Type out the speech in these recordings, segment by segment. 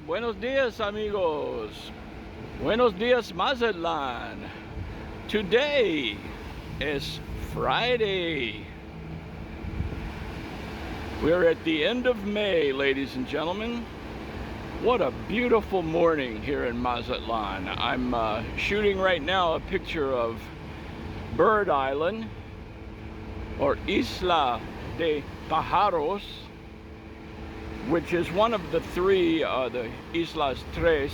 Buenos dias amigos. Buenos dias Mazatlan. Today is Friday. We're at the end of May, ladies and gentlemen. What a beautiful morning here in Mazatlan. I'm shooting right now a picture of Bird Island, or Isla de Pájaros, which is one of the three, the Islas Tres,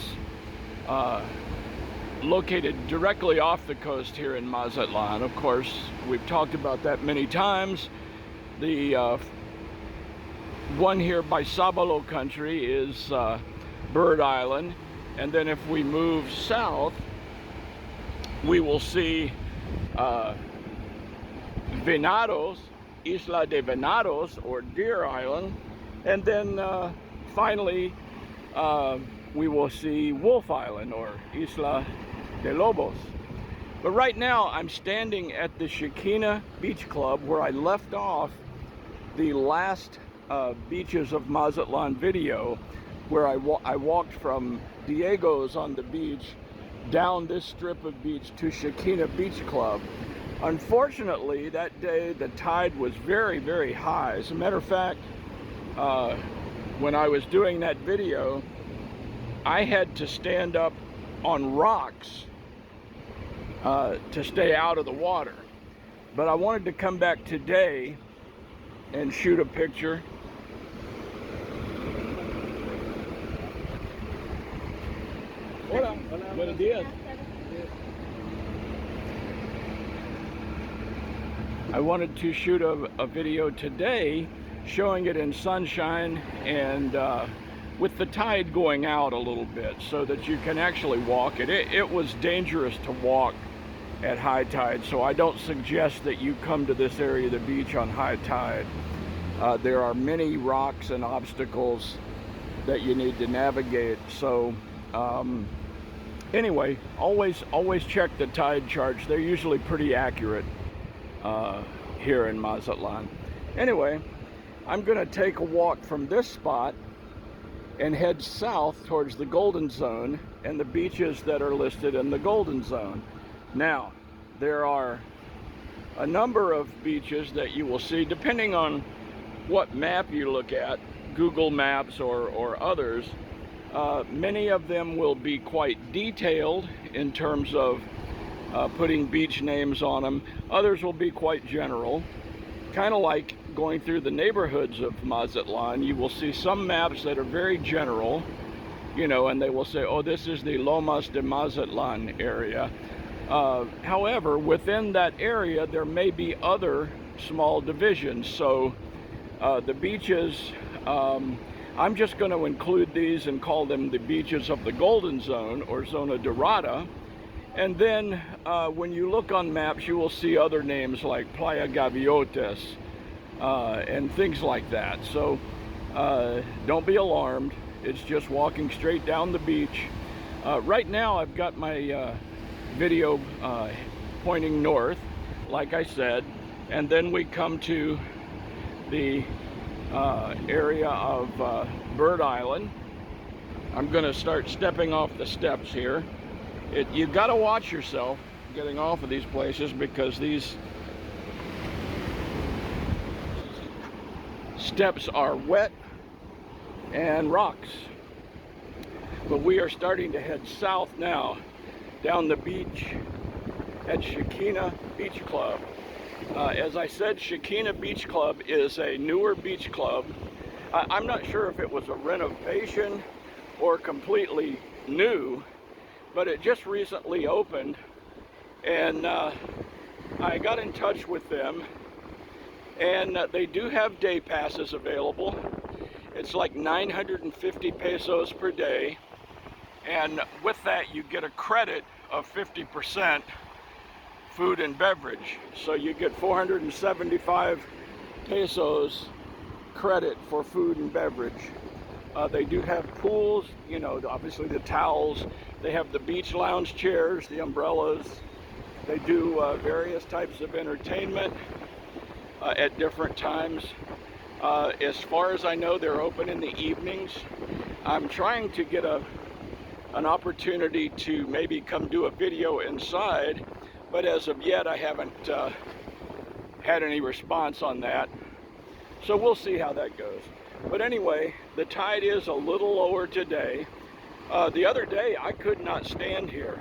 located directly off the coast here in Mazatlan. Of course, we've talked about that many times. The one here by Sabalo country is Bird Island, and then if we move south, we will see Venados, Isla de Venados, or Deer Island, and then finally we will see Wolf Island, or Isla de Lobos. But right now I'm standing at the Shekinah Beach Club, where I left off the last Beaches of Mazatlan video, where I walked from Diego's on the beach down this strip of beach to Shekinah Beach Club. Unfortunately, that day the tide was very, very high. As a matter of fact, when I was doing that video, I had to stand up on rocks to stay out of the water. But I wanted to come back today and shoot a picture. Hola, buenos dias. I wanted to shoot a video today showing it in sunshine and with the tide going out a little bit, so that you can actually walk it. It was dangerous to walk at high tide, so I don't suggest that you come to this area of the beach on high tide. There are many rocks and obstacles that you need to navigate. So anyway, always check the tide charts. They're usually pretty accurate here in Mazatlan. Anyway, I'm going to take a walk from this spot and head south towards the Golden Zone and the beaches that are listed in the Golden Zone. Now, there are a number of beaches that you will see, depending on what map you look at, Google Maps or others. Many of them will be quite detailed in terms of putting beach names on them. Others will be quite general. Kind of like going through the neighborhoods of Mazatlan, you will see some maps that are very general, you know, and they will say, oh, this is the Lomas de Mazatlan area. However, within that area, there may be other small divisions. So the beaches, I'm just going to include these and call them the beaches of the Golden Zone, or Zona Dorada. And then when you look on maps, you will see other names like Playa Gaviotas and things like that. So don't be alarmed. It's just walking straight down the beach. Right now I've got my video pointing north, like I said, and then we come to the area of Bird Island. I'm going to start stepping off the steps here. You've got to watch yourself getting off of these places, because these steps are wet and rocks. But we are starting to head south now down the beach at Shekinah Beach Club. As I said, Shekinah Beach Club is a newer beach club. I'm not sure if it was a renovation or completely new, but it just recently opened, and I got in touch with them, and they do have day passes available. It's like 950 pesos per day, and with that you get a credit of 50% food and beverage. So you get 475 pesos credit for food and beverage. They do have pools, you know, obviously the towels. They have the beach lounge chairs, the umbrellas. They do various types of entertainment at different times. As far as I know, they're open in the evenings. I'm trying to get an opportunity to maybe come do a video inside, but as of yet I haven't had any response on that. So we'll see how that goes. But anyway, the tide is a little lower today. The other day I could not stand here.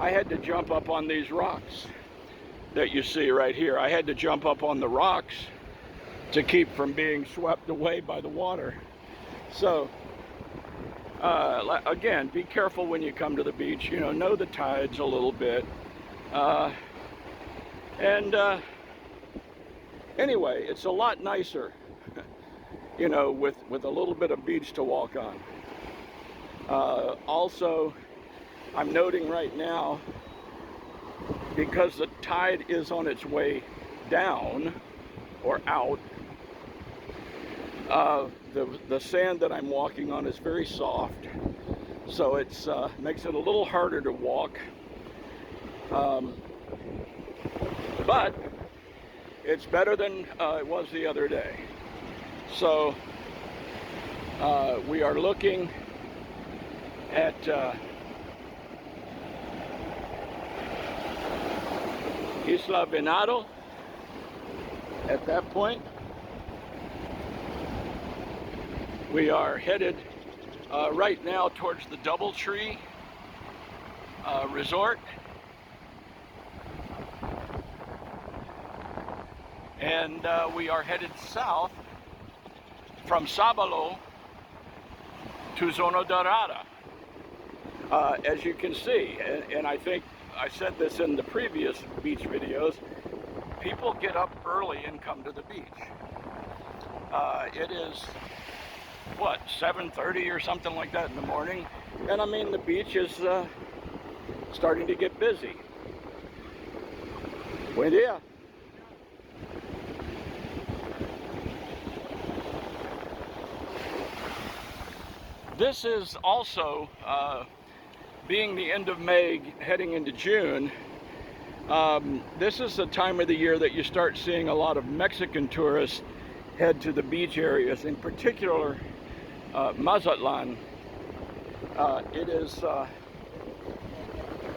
I had to jump up on these rocks that you see right here. I had to jump up on the rocks to keep from being swept away by the water. So again, be careful when you come to the beach. You know the tides a little bit. Anyway, it's a lot nicer, you know, with a little bit of beach to walk on. Also, I'm noting right now, because the tide is on its way down or out, the sand that I'm walking on is very soft, so it's makes it a little harder to walk. But it's better than it was the other day. So we are looking at Isla Venado at that point. We are headed right now towards the Doubletree Resort. And we are headed south from Sabalo to Zona Dorada. As you can see, and I think I said this in the previous beach videos, people get up early and come to the beach. It is, what, 7:30 or something like that in the morning, and I mean the beach is starting to get busy. Buen dia. This is also, being the end of May, heading into June, this is the time of the year that you start seeing a lot of Mexican tourists head to the beach areas, in particular Mazatlan. It is,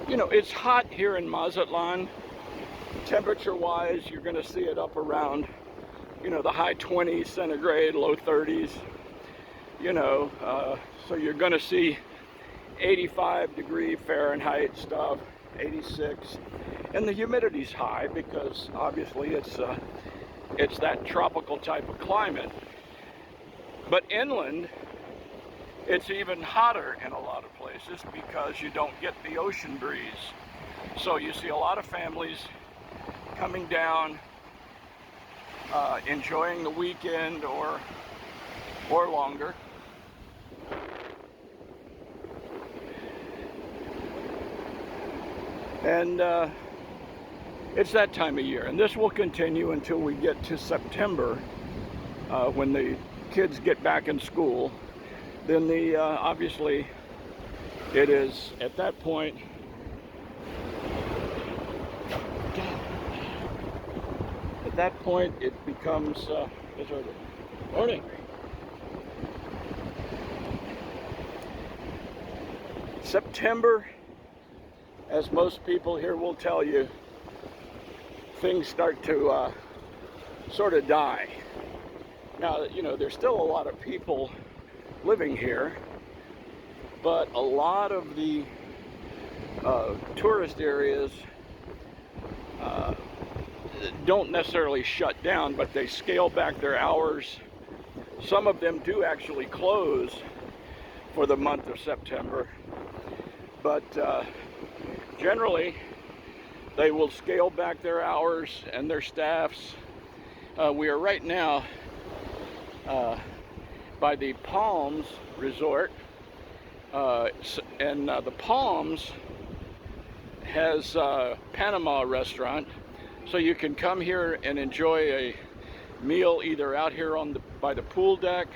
you know, it's hot here in Mazatlan. Temperature-wise, you're going to see it up around, you know, the high 20s centigrade, low 30s. You know, so you're going to see 85-degree Fahrenheit stuff, 86, and the humidity's high because obviously it's that tropical type of climate. But inland, it's even hotter in a lot of places because you don't get the ocean breeze. So you see a lot of families coming down, enjoying the weekend or longer. And it's that time of year, and this will continue until we get to September, when the kids get back in school. Then the obviously it is at that point it becomes morning. September, as most people here will tell you, things start to sort of die. Now, you know, there's still a lot of people living here, but a lot of the tourist areas don't necessarily shut down, but they scale back their hours. Some of them do actually close for the month of September, but generally they will scale back their hours and their staffs. We are right now by the Palms Resort, and the Palms has a Panama restaurant, so you can come here and enjoy a meal either out here by the pool deck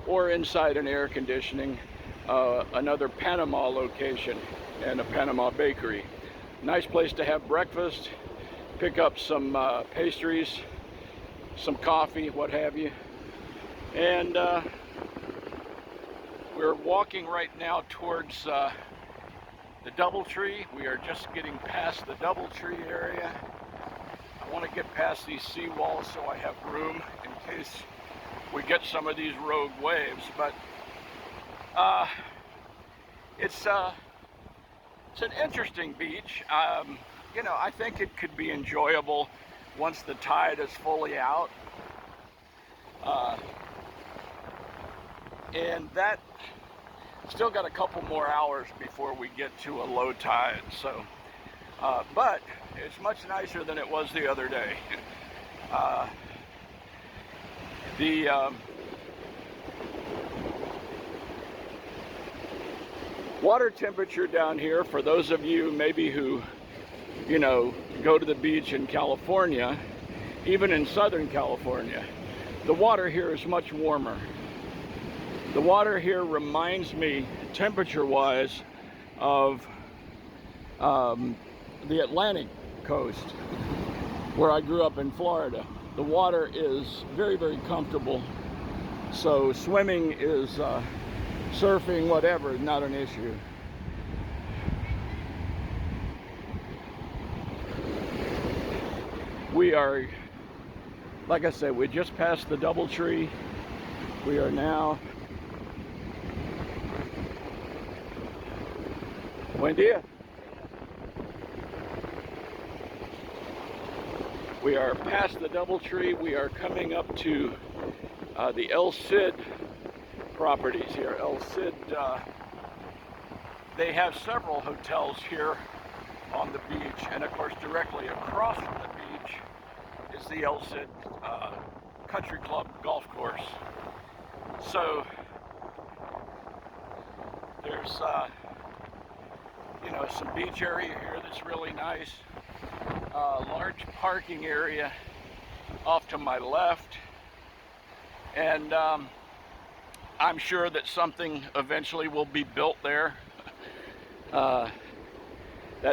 or inside an air conditioning, another Panama location and a Panama bakery. Nice place to have breakfast, pick up some pastries, some coffee, what have you. And We're walking right now towards the DoubleTree. We are just getting past the DoubleTree area. I want to get past these seawalls so I have room in case we get some of these rogue waves. But it's an interesting beach. You know, I think it could be enjoyable once the tide is fully out. And that still got a couple more hours before we get to a low tide. So, but it's much nicer than it was the other day. The water temperature down here, for those of you maybe who, you know, go to the beach in California, even in Southern California, the water here is much warmer. The water here reminds me, temperature-wise, of the Atlantic coast, where I grew up in Florida. The water is very, very comfortable. So swimming is, surfing, whatever, not an issue. We are, like I said, we just passed the DoubleTree. We are now, buen dia. We are past the DoubleTree. We are coming up to the El Cid properties here. El Cid, they have several hotels here on the beach, and of course directly across from the beach is the El Cid Country Club golf course. So there's you know, some beach area here that's really nice. Large parking area off to my left, and I'm sure that something eventually will be built there. That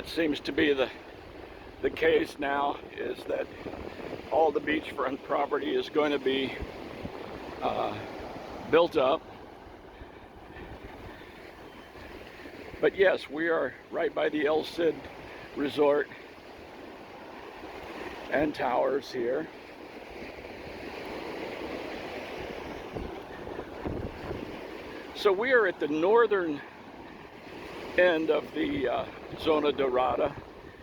seems to be the case now, is that all the beachfront property is going to be built up. But yes, we are right by the El Cid Resort and towers here. So we are at the northern end of the Zona Dorada,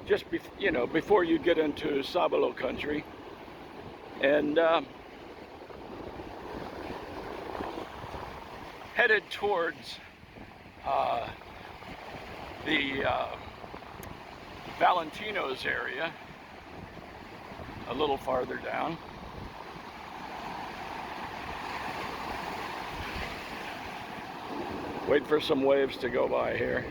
just you know, before you get into Sabalo country, and headed towards the Valentinos area, a little farther down. Wait for some waves to go by here.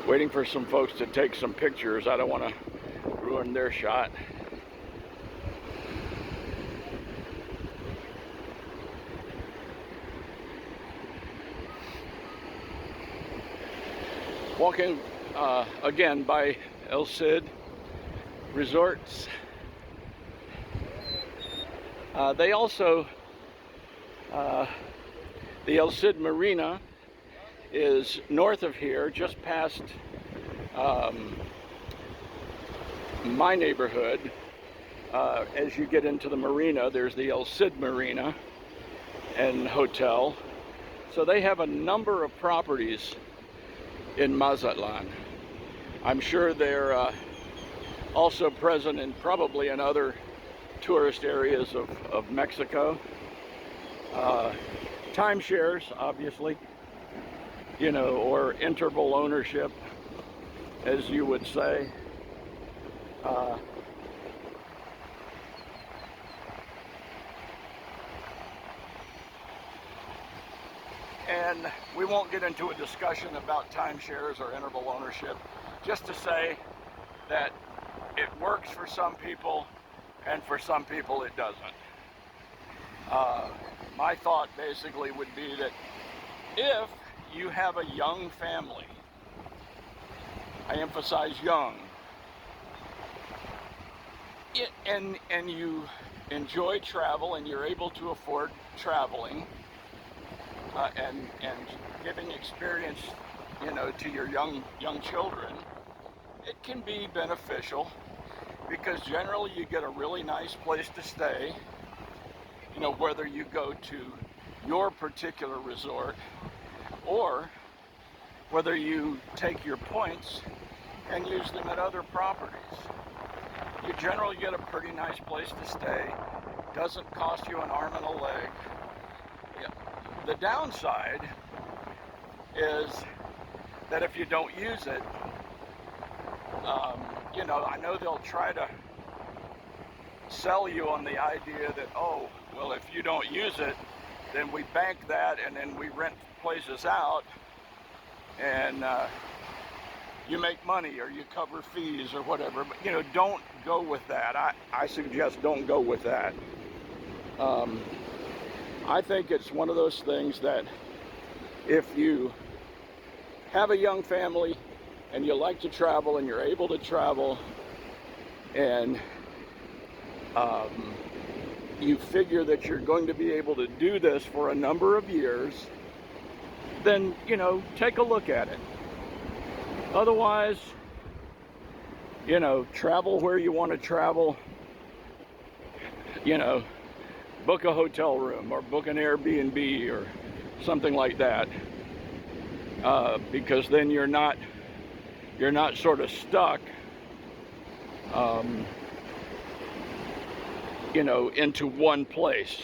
Waiting for some folks to take some pictures. I don't want to ruin their shot. Walking again by El Cid Resorts. They also, the El Cid Marina is north of here, just past my neighborhood. As you get into the marina, there's the El Cid Marina and hotel. So they have a number of properties in Mazatlan. I'm sure they're also present in probably in other tourist areas of Mexico. Timeshares, obviously, you know, or interval ownership, as you would say. And we won't get into a discussion about timeshares or interval ownership, just to say that it works for some people and for some people it doesn't. my thought basically would be that if you have a young family, I emphasize young, and you enjoy travel and you're able to afford traveling and giving experience, to your young children, it can be beneficial because generally you get a really nice place to stay, whether you go to your particular resort or whether you take your points and use them at other properties. You generally get a pretty nice place to stay. Doesn't cost you an arm and a leg. Yeah. The downside is that if you don't use it, I know they'll try to sell you on the idea that, oh, well, if you don't use it, then we bank that and then we rent places out and you make money or you cover fees or whatever. But, don't go with that. I suggest don't go with that. I think it's one of those things that if you have a young family and you like to travel and you're able to travel and you figure that you're going to be able to do this for a number of years, then, take a look at it. Otherwise, travel where you want to travel, book a hotel room or book an Airbnb or something like that, because then you're not sort of stuck, into one place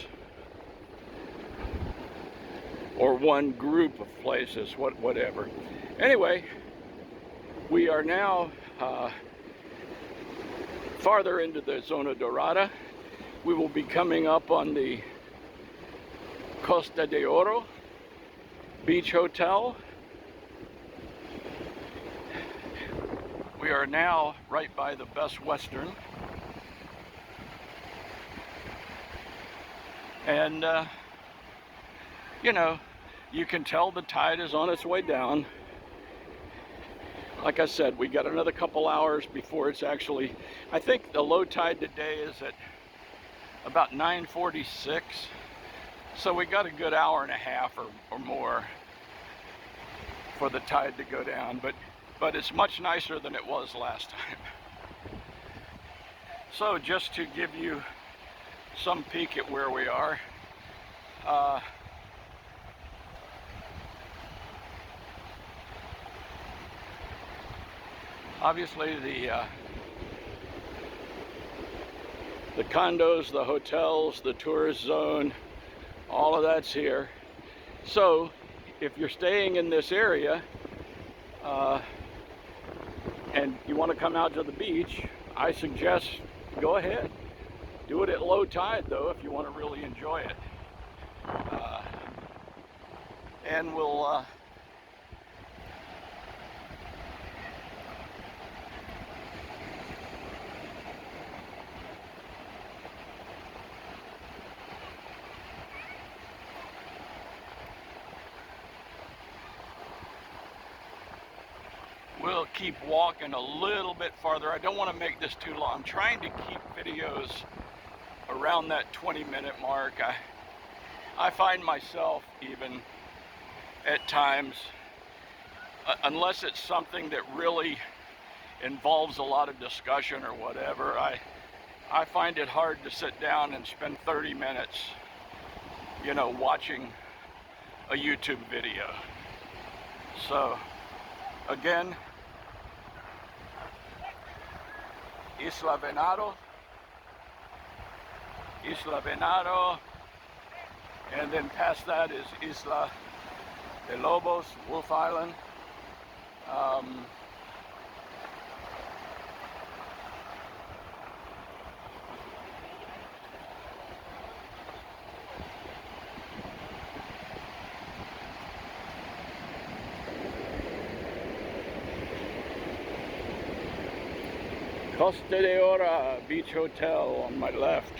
or one group of places, whatever. Anyway, we are now farther into the Zona Dorada. We will be coming up on the Costa de Oro Beach Hotel. We are now right by the Best Western. And, you can tell the tide is on its way down. Like I said, we got another couple hours before it's actually, I think the low tide today is at about 9:46. So we got a good hour and a half or more for the tide to go down, but it's much nicer than it was last time. So just to give you some peek at where we are, obviously the condos, the hotels, the tourist zone, all of that's here. So if you're staying in this area and you want to come out to the beach, I suggest go ahead. Do it at low tide though if you want to really enjoy it. And we'll keep walking a little bit farther. I don't want to make this too long. I'm trying to keep videos around that 20-minute mark. I find myself even at times, unless it's something that really involves a lot of discussion or whatever, I find it hard to sit down and spend 30 minutes, watching a YouTube video. So, again, Isla Venado, and then past that is Isla de Lobos, Wolf Island. Costa de Oro Beach Hotel on my left.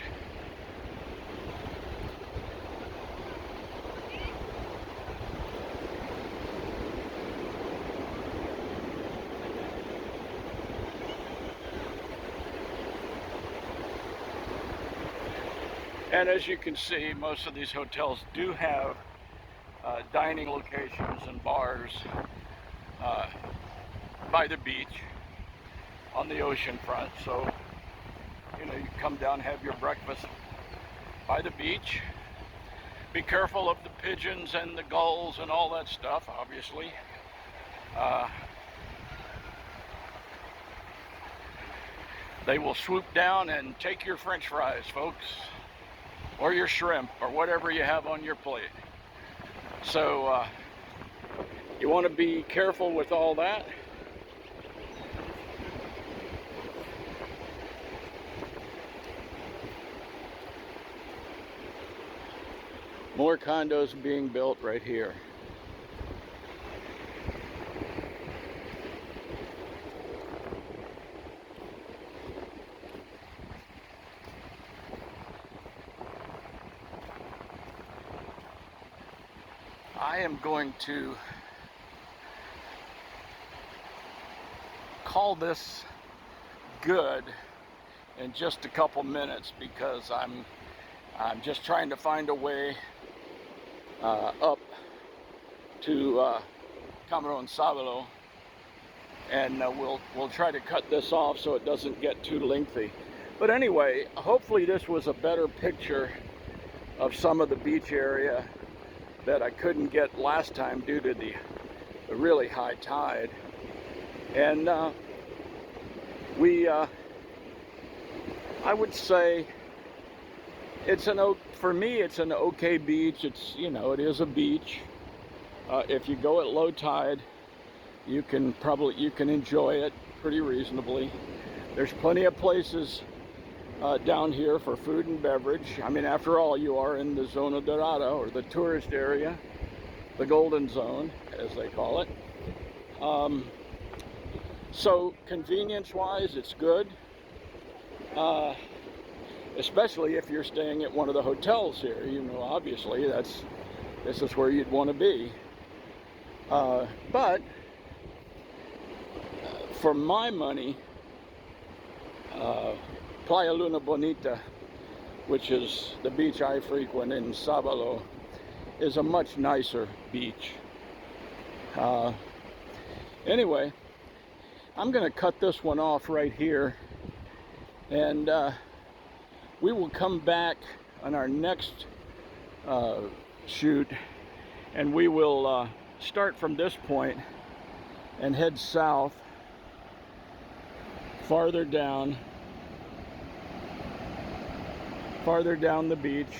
And as you can see, most of these hotels do have dining locations and bars by the beach on the ocean front. So, you know, you come down, have your breakfast by the beach. Be careful of the pigeons and the gulls and all that stuff, obviously. They will swoop down and take your French fries, folks, or your shrimp, or whatever you have on your plate. So you want to be careful with all that. More condos being built right here. I am going to call this good in just a couple minutes because I'm just trying to find a way up to Playa Sabalo, and we'll try to cut this off so it doesn't get too lengthy. But anyway, hopefully this was a better picture of some of the beach area that I couldn't get last time due to the really high tide. And I would say for me it's an okay beach. It's, you know, it is a beach. If you go at low tide, you can enjoy it pretty reasonably. There's plenty of places down here for food and beverage. I mean, after all, you are in the Zona Dorada, or the tourist area, the Golden Zone, as they call it. So convenience-wise, it's good. Especially if you're staying at one of the hotels here. You know, obviously, this is where you'd want to be. But for my money, Playa Luna Bonita, which is the beach I frequent in Sabalo, is a much nicer beach. Anyway, I'm going to cut this one off right here, and we will come back on our next shoot, and we will start from this point and head south, farther down the beach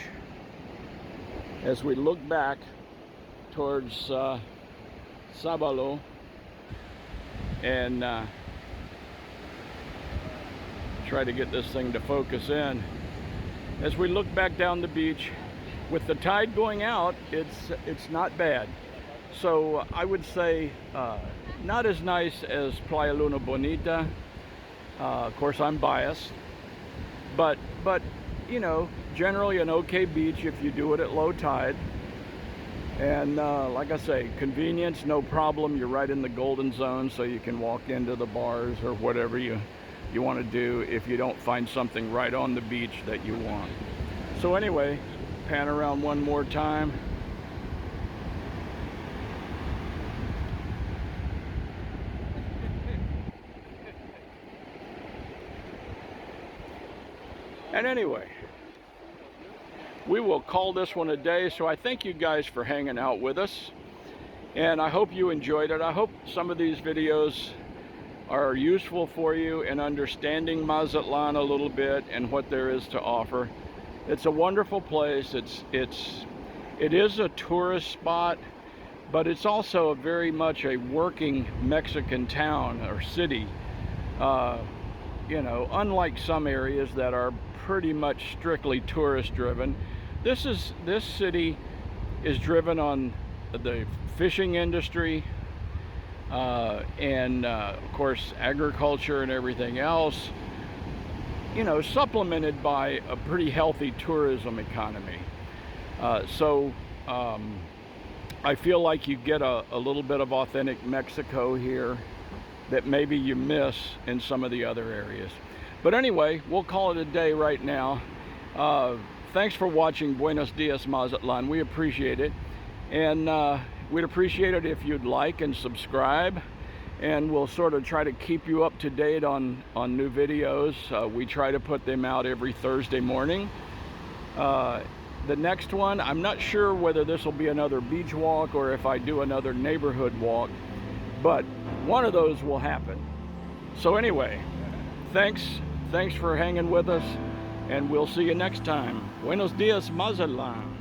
as we look back towards Sabalo, and try to get this thing to focus in. As we look back down the beach, with the tide going out, it's not bad. So I would say not as nice as Playa Luna Bonita. Of course, I'm biased, but you know, generally an okay beach if you do it at low tide. And like I say, convenience, no problem. You're right in the Golden Zone, so you can walk into the bars or whatever you want to do if you don't find something right on the beach that you want. So anyway, pan around one more time. And anyway, we will call this one a day. So I thank you guys for hanging out with us, and I hope you enjoyed it. I hope some of these videos are useful for you in understanding Mazatlan a little bit and what there is to offer. It's a wonderful place. It is a tourist spot, but it's also very much a working Mexican town or city. You know, unlike some areas that are pretty much strictly tourist driven, this city is driven on the fishing industry, and of course agriculture and everything else, you know, supplemented by a pretty healthy tourism economy. So I feel like you get a little bit of authentic Mexico here that maybe you miss in some of the other areas. But anyway, we'll call it a day right now. thanks for watching Buenos Dias Mazatlan. We appreciate it. And we'd appreciate it if you'd like and subscribe. And we'll sort of try to keep you up to date on new videos. We try to put them out every Thursday morning. The next one, I'm not sure whether this will be another beach walk or if I do another neighborhood walk, but one of those will happen. So anyway, thanks for hanging with us, and we'll see you next time. Buenos Dias, Mazatlan.